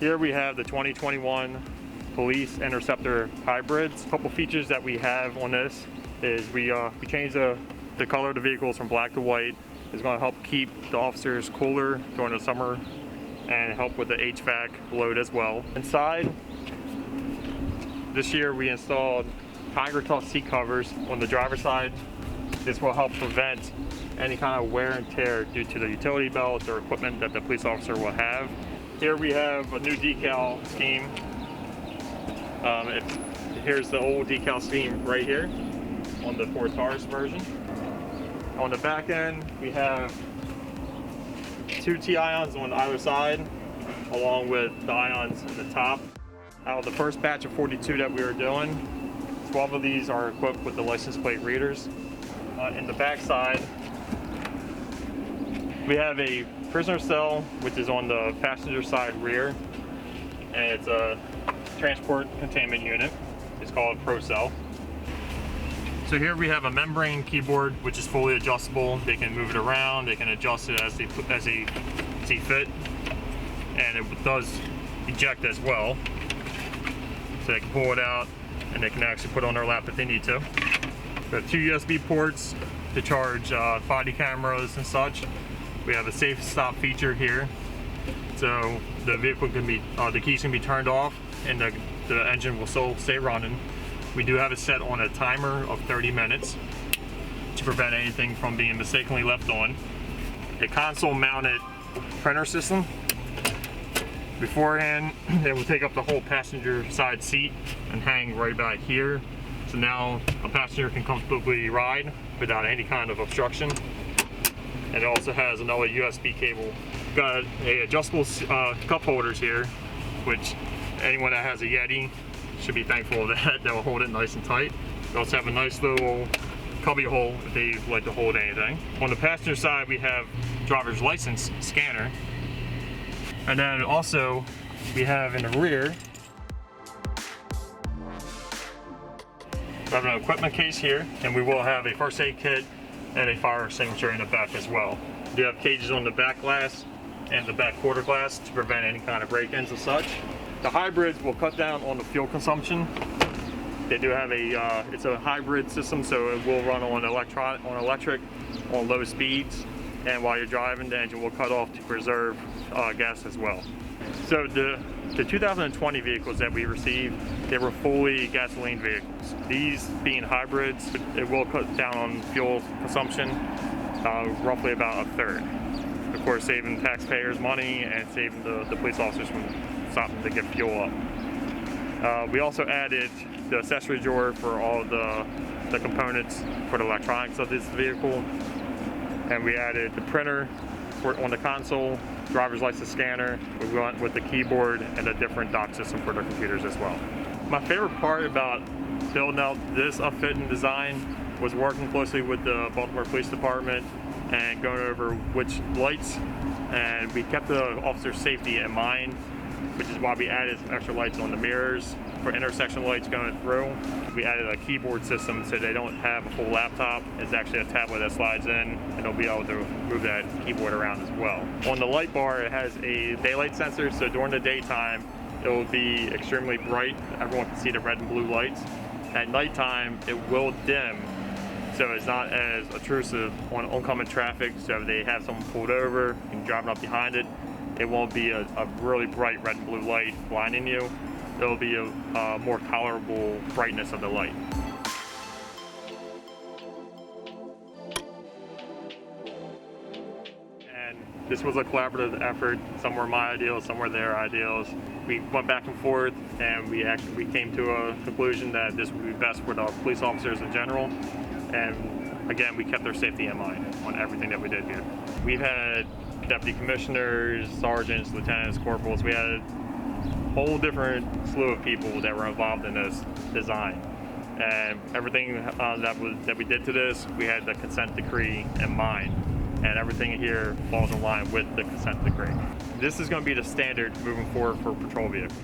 Here we have the 2021 Police Interceptor hybrids. A couple features that we have on this is we changed the color of the vehicles from black to white. It's going to help keep the officers cooler during the summer and help with the HVAC load as well. Inside, this year we installed Tiger Tough seat covers on the driver's side. This will help prevent any kind of wear and tear due to the utility belts or equipment that the police officer will have. Here we have a new decal scheme. Here's the old decal scheme right here on the Ford Taurus version. On the back end, we have 2 T-ions on either side, along with the ions at the top. Out of the first batch of 42 that we were doing, 12 of these are equipped with the license plate readers. In the back side, we have a prisoner cell, which is on the passenger side rear, and it's a transport containment unit. It's called Pro Cell. So here we have a membrane keyboard, which is fully adjustable. They can move it around, they can adjust it as they see fit, and it does eject as well. So they can pull it out and they can actually put it on their lap if they need to. We have 2 USB ports to charge body cameras and such. We have a safe stop feature here, so the vehicle can be, the keys can be turned off and the engine will still stay running. We do have it set on a timer of 30 minutes to prevent anything from being mistakenly left on. A console mounted printer system. Beforehand, it will take up the whole passenger side seat and hang right back here. So now a passenger can comfortably ride without any kind of obstruction. And it also has another USB cable. Got a adjustable cup holders here, which anyone that has a Yeti should be thankful of that. That will hold it nice and tight. We also have a nice little cubby hole if they like to hold anything. On the passenger side, we have driver's license scanner. And then also we have in the rear, we have an equipment case here, and we will have a first aid kit and a fire extinguisher in the back as well. We do have cages on the back glass and the back quarter glass to prevent any kind of break-ins and such. The hybrids will cut down on the fuel consumption. They do have it's a hybrid system, so it will run on electric on low speeds, and while you're driving, the engine will cut off to preserve gas as well. So the 2020 vehicles that we received, they were fully gasoline vehicles. These being hybrids, it will cut down on fuel consumption roughly about 1/3. Of course, saving taxpayers money and saving the police officers from stopping to get fuel up. We also added the accessory drawer for all the components for the electronics of this vehicle, and we added the printer on the console, driver's license scanner. We went with the keyboard and a different dock system for the computers as well. My favorite part about building out this upfitting design was working closely with the Baltimore Police Department and going over which lights, and we kept the officer's safety in mind, which is why we added some extra lights on the mirrors for intersection lights going through. We added a keyboard system so they don't have a full laptop. It's actually a tablet that slides in, and they'll be able to move that keyboard around as well. On the light bar, it has a daylight sensor, so during the daytime, it will be extremely bright. Everyone can see the red and blue lights. At nighttime, it will dim, so it's not as intrusive on oncoming traffic. So if they have someone pulled over and driving up behind it, it won't be a really bright red and blue light blinding you. It'll be a more tolerable brightness of the light. And this was a collaborative effort. Some were my ideals, some were their ideals. We went back and forth, and we came to a conclusion that this would be best for the police officers in general. And again, we kept their safety in mind on everything that we did here. We've had deputy commissioners, sergeants, lieutenants, corporals. We had a whole different slew of people that were involved in this design. And everything that we did to this, we had the consent decree in mind. And everything here falls in line with the consent decree. This is going to be the standard moving forward for patrol vehicles.